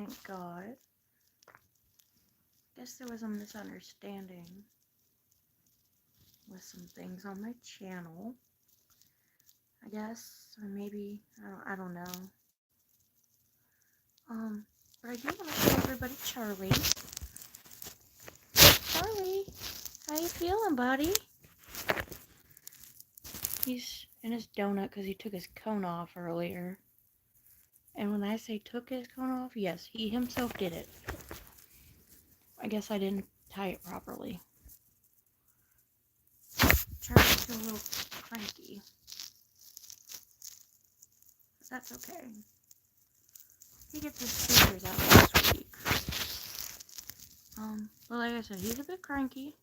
thank God. Guess there was a misunderstanding with some things on my channel. I guess, or maybe, I don't know. But I do want to show everybody Charlie. Charlie, how you feeling, buddy? He's in his donut because he took his cone off earlier. And when I say took his cone off, yes, he himself did it. I guess I didn't tie it properly. Charlie's still a little cranky. But that's okay. He gets his scissors out last week. But like I said, he's a bit cranky.